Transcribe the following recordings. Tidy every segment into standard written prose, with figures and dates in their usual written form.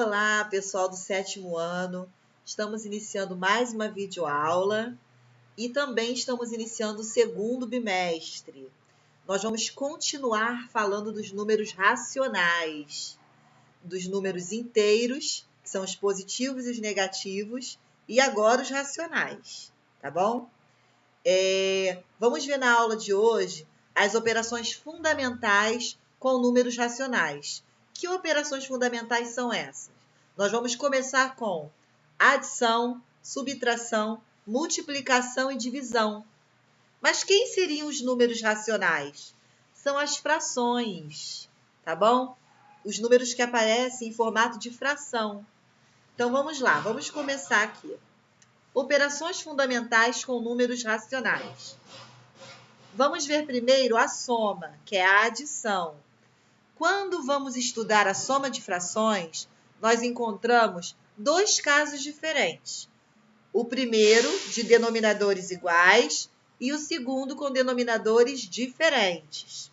Olá, pessoal do 7º ano. Estamos iniciando mais uma videoaula e também estamos iniciando o 2º bimestre. Nós vamos continuar falando dos números racionais, dos números inteiros, que são os positivos e os negativos, e agora os racionais, tá bom? Vamos ver na aula de hoje as operações fundamentais com números racionais. Que operações fundamentais são essas? Nós vamos começar com adição, subtração, multiplicação e divisão. Mas quem seriam os números racionais? São as frações, tá bom? Os números que aparecem em formato de fração. Então vamos lá, vamos começar aqui. Operações fundamentais com números racionais. Vamos ver primeiro a soma, que é a adição. Quando vamos estudar a soma de frações, nós encontramos dois casos diferentes. O primeiro, de denominadores iguais, e o segundo, com denominadores diferentes.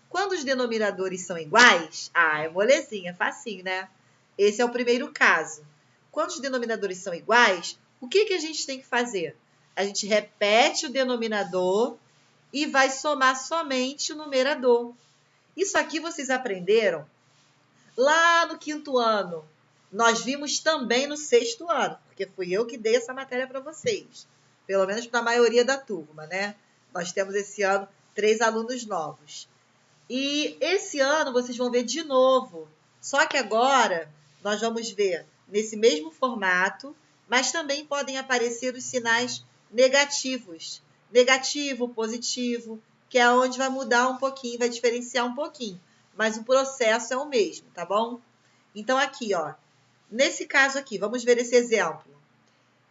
Quando os denominadores são iguais, é molezinha, facinho, né? Esse é o primeiro caso. Quando os denominadores são iguais, o que a gente tem que fazer? A gente repete o denominador e vai somar somente o numerador. Isso aqui vocês aprenderam lá no 5º ano. Nós vimos também no 6º ano, porque fui eu que dei essa matéria para vocês. Pelo menos para a maioria da turma, né? Nós temos esse ano 3 alunos novos. E esse ano vocês vão ver de novo. Só que agora nós vamos ver nesse mesmo formato, mas também podem aparecer os sinais negativos. Negativo, positivo, que é onde vai mudar um pouquinho, vai diferenciar um pouquinho. Mas o processo é o mesmo, tá bom? Então, aqui, ó. Nesse caso aqui, vamos ver esse exemplo.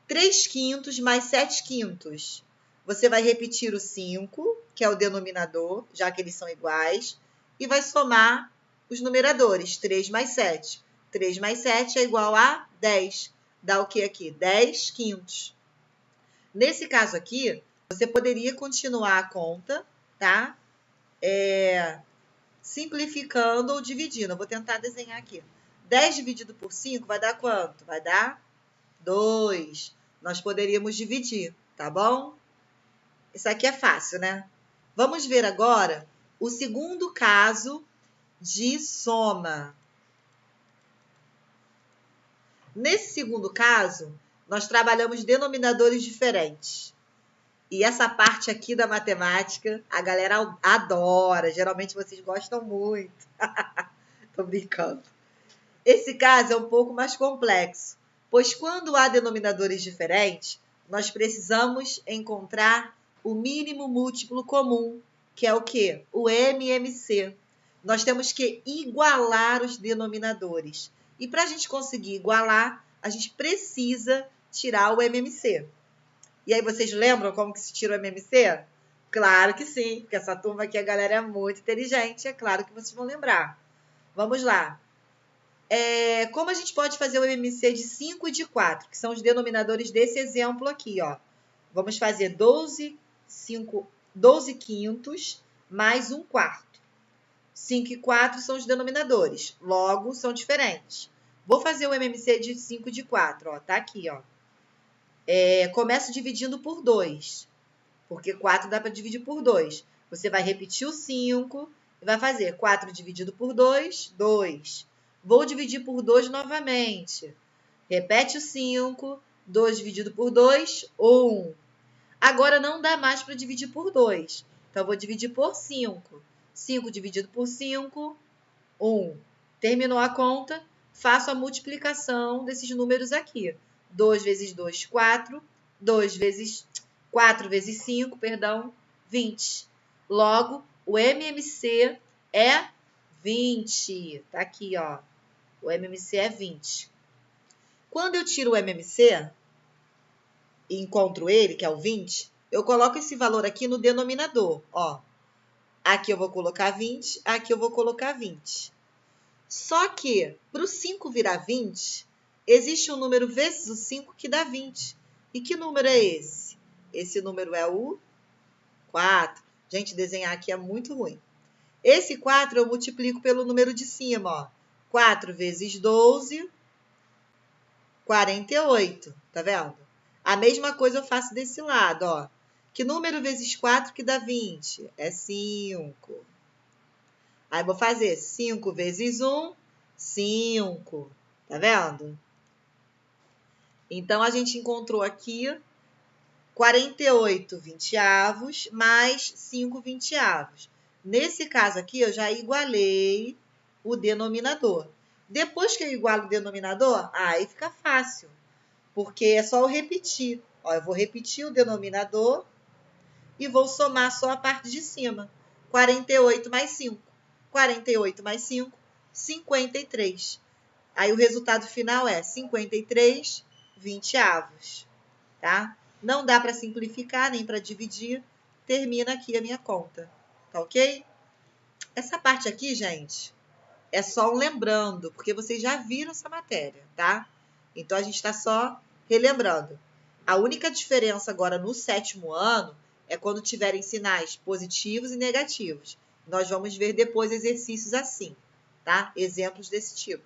3/5 mais 7/5. Você vai repetir o 5, que é o denominador, já que eles são iguais, e vai somar os numeradores. 3 mais 7. 3 mais 7 é igual a 10. Dá o que aqui? 10/5. Nesse caso aqui, você poderia continuar a conta, tá? Simplificando ou dividindo. Eu vou tentar desenhar aqui. 10 dividido por 5 vai dar quanto? Vai dar 2. Nós poderíamos dividir, tá bom? Isso aqui é fácil, né? Vamos ver agora o segundo caso de soma. Nesse segundo caso, nós trabalhamos denominadores diferentes. E essa parte aqui da matemática, a galera adora. Geralmente vocês gostam muito. Tô brincando. Esse caso é um pouco mais complexo, pois quando há denominadores diferentes, nós precisamos encontrar o mínimo múltiplo comum, que é o quê? O MMC. Nós temos que igualar os denominadores. E para a gente conseguir igualar, a gente precisa tirar o MMC. E aí, vocês lembram como que se tira o MMC? Claro que sim, porque essa turma aqui, a galera é muito inteligente, é claro que vocês vão lembrar. Vamos lá. Como a gente pode fazer o MMC de 5 e de 4, que são os denominadores desse exemplo aqui, ó. Vamos fazer 12 quintos mais 1/4. 5 e 4 são os denominadores, logo são diferentes. Vou fazer o MMC de 5 e de 4, ó, tá aqui, ó. Começo dividindo por 2, porque 4 dá para dividir por 2. Você vai repetir o 5 e vai fazer 4 dividido por 2, 2. Vou dividir por 2 novamente. Repete o 5, 2 dividido por 2, 1. Agora não dá mais para dividir por 2, então vou dividir por 5. 5 dividido por 5, 1. Terminou a conta, faço a multiplicação desses números aqui. 2 vezes 2, 4. 4 vezes 5, perdão, 20. Logo, o MMC é 20. Tá aqui, ó. O MMC é 20. Quando eu tiro o MMC e encontro ele, que é o 20, eu coloco esse valor aqui no denominador, ó. Aqui eu vou colocar 20, aqui eu vou colocar 20. Só que, para o 5 virar 20, existe um número vezes o 5 que dá 20. E que número é esse? Esse número é o 4. Gente, desenhar aqui é muito ruim. Esse 4 eu multiplico pelo número de cima, ó. 4 vezes 12, 48, tá vendo? A mesma coisa eu faço desse lado, ó. Que número vezes 4 que dá 20? É 5. Aí, vou fazer 5 vezes 1, 5. Tá vendo? Então, a gente encontrou aqui 48 vinteavos mais 5 vinteavos. Nesse caso aqui, eu já igualei o denominador. Depois que eu igualo o denominador, aí fica fácil, porque é só eu repetir. Ó, eu vou repetir o denominador e vou somar só a parte de cima. 48 mais 5. 48 mais 5, 53. Aí o resultado final é 53 vinteavos, tá? Não dá para simplificar nem para dividir. Termina aqui a minha conta, tá ok? Essa parte aqui, gente, é só um lembrando, porque vocês já viram essa matéria, tá? Então, a gente está só relembrando. A única diferença agora no 7º ano é quando tiverem sinais positivos e negativos. Nós vamos ver depois exercícios assim, tá? Exemplos desse tipo.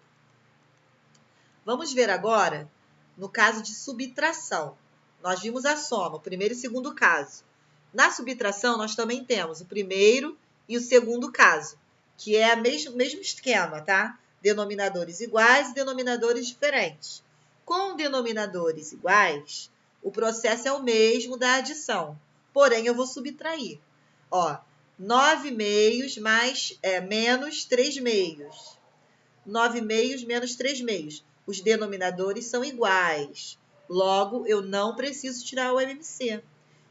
Vamos ver agora no caso de subtração. Nós vimos a soma, o primeiro e o segundo caso. Na subtração, nós também temos o primeiro e o segundo caso, que é o mesmo esquema, tá? Denominadores iguais e denominadores diferentes. Com denominadores iguais, o processo é o mesmo da adição, porém eu vou subtrair. Ó, 9 meios menos 3 meios. 9 meios menos 3 meios. Os denominadores são iguais. Logo, eu não preciso tirar o MMC.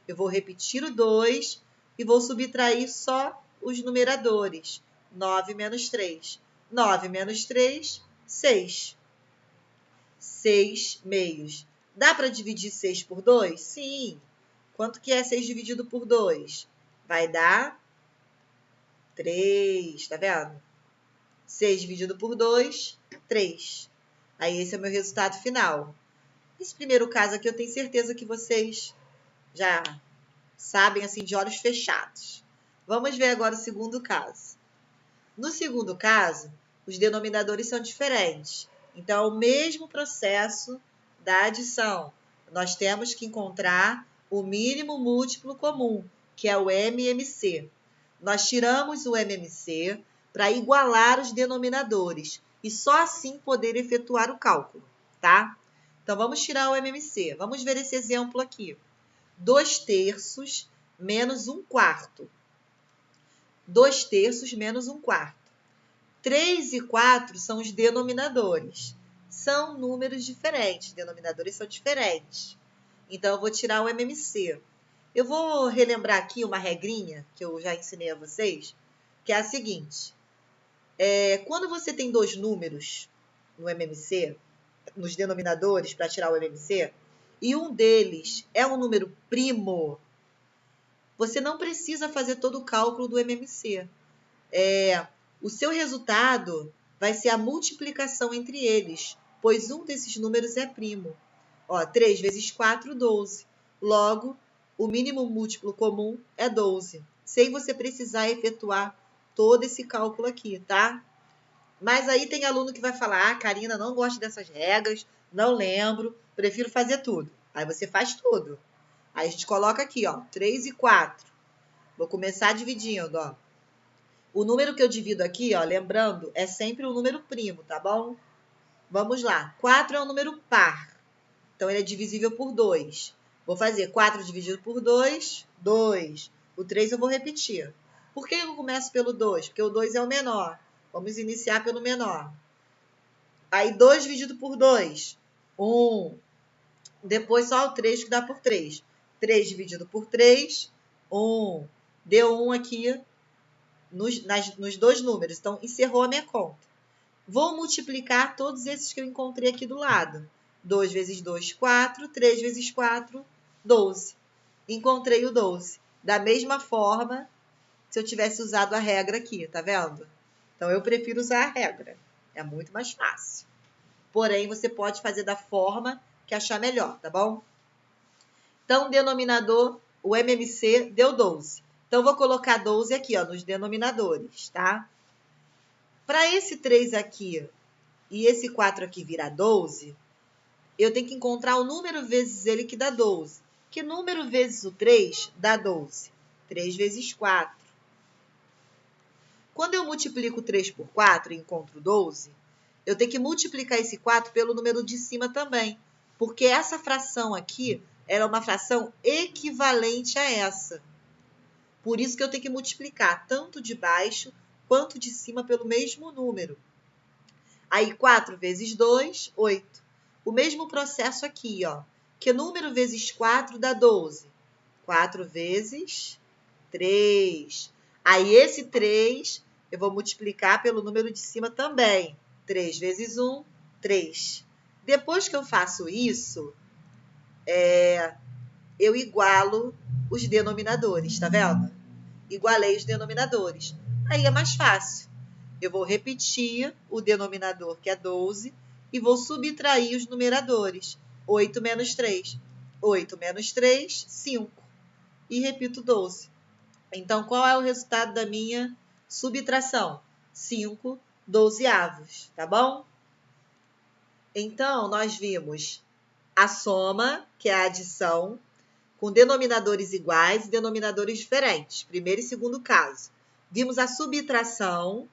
Eu vou repetir o 2 e vou subtrair só os numeradores. 9 menos 3. 9 menos 3, 6. 6 meios. Dá para dividir 6 por 2? Sim. Quanto que é 6 dividido por 2? Vai dar 3, tá vendo? 6 dividido por 2, 3. Aí, esse é o meu resultado final. Esse primeiro caso aqui, eu tenho certeza que vocês já sabem, assim, de olhos fechados. Vamos ver agora o segundo caso. No segundo caso, os denominadores são diferentes. Então, é o mesmo processo da adição. Nós temos que encontrar o mínimo múltiplo comum, que é o MMC. Nós tiramos o MMC para igualar os denominadores e só assim poder efetuar o cálculo, tá? Então, vamos tirar o MMC. Vamos ver esse exemplo aqui. 2/3 menos 1/4. 2/3 menos 1/4. 3 e 4 são os denominadores. São números diferentes, denominadores são diferentes. Então, eu vou tirar o MMC. Eu vou relembrar aqui uma regrinha que eu já ensinei a vocês, que é a seguinte. Quando você tem dois números no MMC, nos denominadores, para tirar o MMC, e um deles é um número primo, você não precisa fazer todo o cálculo do MMC. O seu resultado vai ser a multiplicação entre eles, pois um desses números é primo. Ó, 3 vezes 4, 12. Logo, o mínimo múltiplo comum é 12, sem você precisar efetuar todo esse cálculo aqui, tá? Mas aí tem aluno que vai falar, Karina, não gosto dessas regras, não lembro, prefiro fazer tudo. Aí você faz tudo. Aí a gente coloca aqui, ó, 3 e 4. Vou começar dividindo, ó. O número que eu divido aqui, ó, lembrando, é sempre um número primo, tá bom? Vamos lá. 4 é um número par. Então, ele é divisível por 2. Vou fazer 4 dividido por 2, 2. O 3 eu vou repetir. Por que eu começo pelo 2? Porque o 2 é o menor. Vamos iniciar pelo menor. Aí, 2 dividido por 2, 1. Depois, só o 3 que dá por 3. 3 dividido por 3, 1. Deu 1 aqui nos dois números. Então, encerrou a minha conta. Vou multiplicar todos esses que eu encontrei aqui do lado. 2 vezes 2, 4. 3 vezes 4, 12. Encontrei o 12. Da mesma forma, se eu tivesse usado a regra aqui, tá vendo? Então, eu prefiro usar a regra. É muito mais fácil. Porém, você pode fazer da forma que achar melhor, tá bom? Então, denominador, o MMC deu 12. Então, vou colocar 12 aqui, ó, nos denominadores, tá? Para esse 3 aqui e esse 4 aqui virar 12, eu tenho que encontrar o número vezes ele que dá 12. Que número vezes o 3 dá 12? 3 vezes 4. Quando eu multiplico 3 por 4 e encontro 12, eu tenho que multiplicar esse 4 pelo número de cima também, porque essa fração aqui era uma fração equivalente a essa. Por isso que eu tenho que multiplicar tanto de baixo quanto de cima pelo mesmo número. Aí, 4 vezes 2, 8. O mesmo processo aqui, ó. Que número vezes 4 dá 12? 4 vezes 3. Aí, esse 3 eu vou multiplicar pelo número de cima também. 3 vezes 1, 3. Depois que eu faço isso, eu igualo os denominadores, tá vendo? Igualei os denominadores. Aí é mais fácil. Eu vou repetir o denominador, que é 12, e vou subtrair os numeradores. 8 menos 3. 8 menos 3, 5. E repito 12. Então, qual é o resultado da minha subtração? 5 dozeavos, tá bom? Então, nós vimos a soma, que é a adição, com denominadores iguais e denominadores diferentes. Primeiro e segundo caso. Vimos a subtração,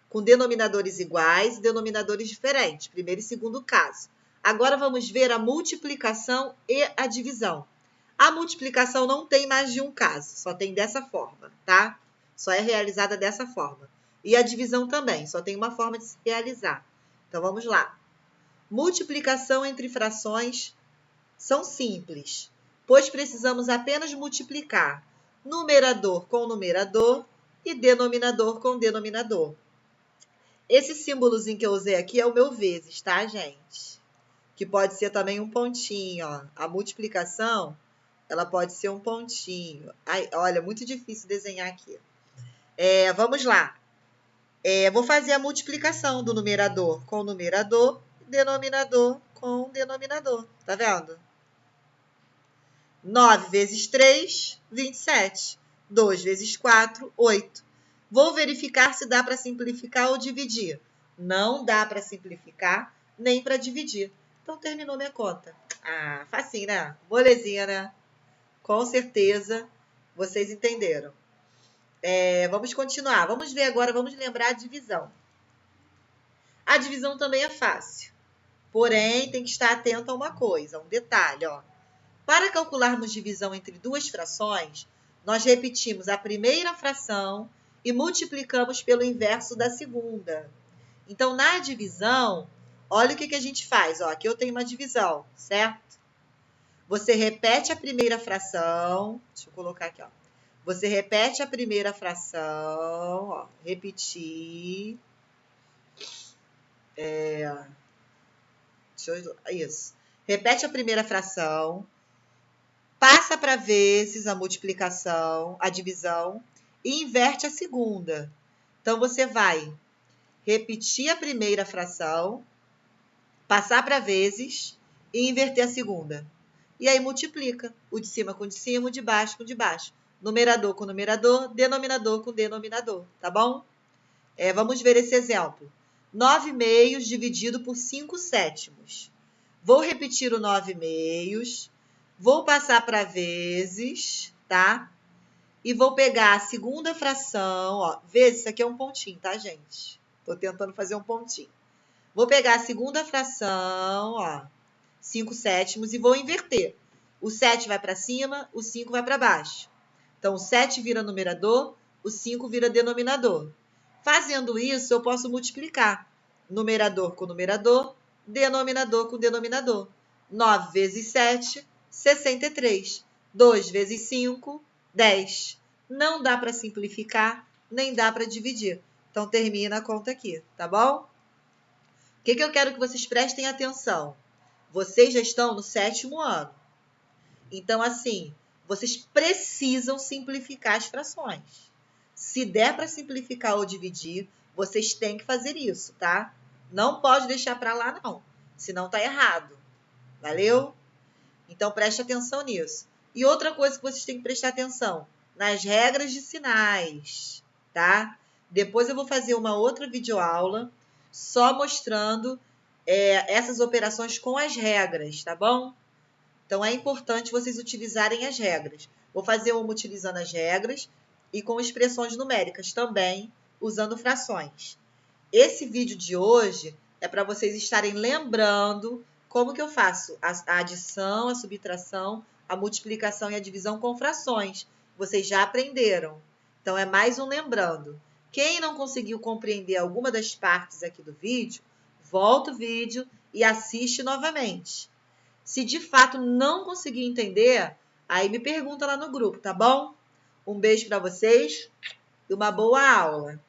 com denominadores iguais e denominadores diferentes. Primeiro e segundo caso. Agora, vamos ver a multiplicação e a divisão. A multiplicação não tem mais de um caso, só tem dessa forma, tá? Só é realizada dessa forma. E a divisão também, só tem uma forma de se realizar. Então, vamos lá. Multiplicação entre frações são simples, pois precisamos apenas multiplicar numerador com numerador e denominador com denominador. Esse símbolozinho que eu usei aqui é o meu vezes, tá, gente? Que pode ser também um pontinho, ó. A multiplicação, ela pode ser um pontinho. Ai, olha, muito difícil desenhar aqui. Vamos lá. Vou fazer a multiplicação do numerador com numerador e denominador com denominador. Tá vendo? 9 vezes 3, 27. 2 vezes 4, 8. Vou verificar se dá para simplificar ou dividir. Não dá para simplificar nem para dividir. Então, terminou minha conta. Ah, facinho, né? Molezinha, né? Com certeza, vocês entenderam. Vamos continuar. Vamos ver agora, vamos lembrar a divisão. A divisão também é fácil. Porém, tem que estar atento a uma coisa, um detalhe, ó. Para calcularmos divisão entre duas frações, nós repetimos a primeira fração e multiplicamos pelo inverso da segunda. Então, na divisão, olha o que a gente faz. Ó, aqui eu tenho uma divisão, certo? Você repete a primeira fração. Deixa eu colocar aqui, ó. Você repete a primeira fração, ó. Repetir. Isso. Repete a primeira fração. Passa para vezes a multiplicação, a divisão, e inverte a segunda. Então, você vai repetir a primeira fração, passar para vezes e inverter a segunda. E aí, multiplica o de cima com o de cima, o de baixo com o de baixo. Numerador com numerador, denominador com denominador, tá bom? Vamos ver esse exemplo. 9 meios dividido por 5 sétimos. Vou repetir o 9 meios. Vou passar para vezes, tá? E vou pegar a segunda fração, ó. Vezes, isso aqui é um pontinho, tá, gente? Tô tentando fazer um pontinho. Vou pegar a segunda fração, ó. 5 sétimos e vou inverter. O 7 vai para cima, o 5 vai para baixo. Então, o 7 vira numerador, o 5 vira denominador. Fazendo isso, eu posso multiplicar. Numerador com numerador, denominador com denominador. 9 vezes 7... 63. 2 vezes 5, 10. Não dá para simplificar, nem dá para dividir. Então, termina a conta aqui, tá bom? O que eu quero que vocês prestem atenção? Vocês já estão no 7º ano. Então, assim, vocês precisam simplificar as frações. Se der para simplificar ou dividir, vocês têm que fazer isso, tá? Não pode deixar para lá, não. Senão tá errado. Valeu? Então, preste atenção nisso. E outra coisa que vocês têm que prestar atenção, nas regras de sinais, tá? Depois eu vou fazer uma outra videoaula só mostrando essas operações com as regras, tá bom? Então, é importante vocês utilizarem as regras. Vou fazer uma utilizando as regras e com expressões numéricas também, usando frações. Esse vídeo de hoje é para vocês estarem lembrando como que eu faço a adição, a subtração, a multiplicação e a divisão com frações. Vocês já aprenderam. Então, é mais um lembrando. Quem não conseguiu compreender alguma das partes aqui do vídeo, volta o vídeo e assiste novamente. Se de fato não conseguir entender, aí me pergunta lá no grupo, tá bom? Um beijo para vocês e uma boa aula!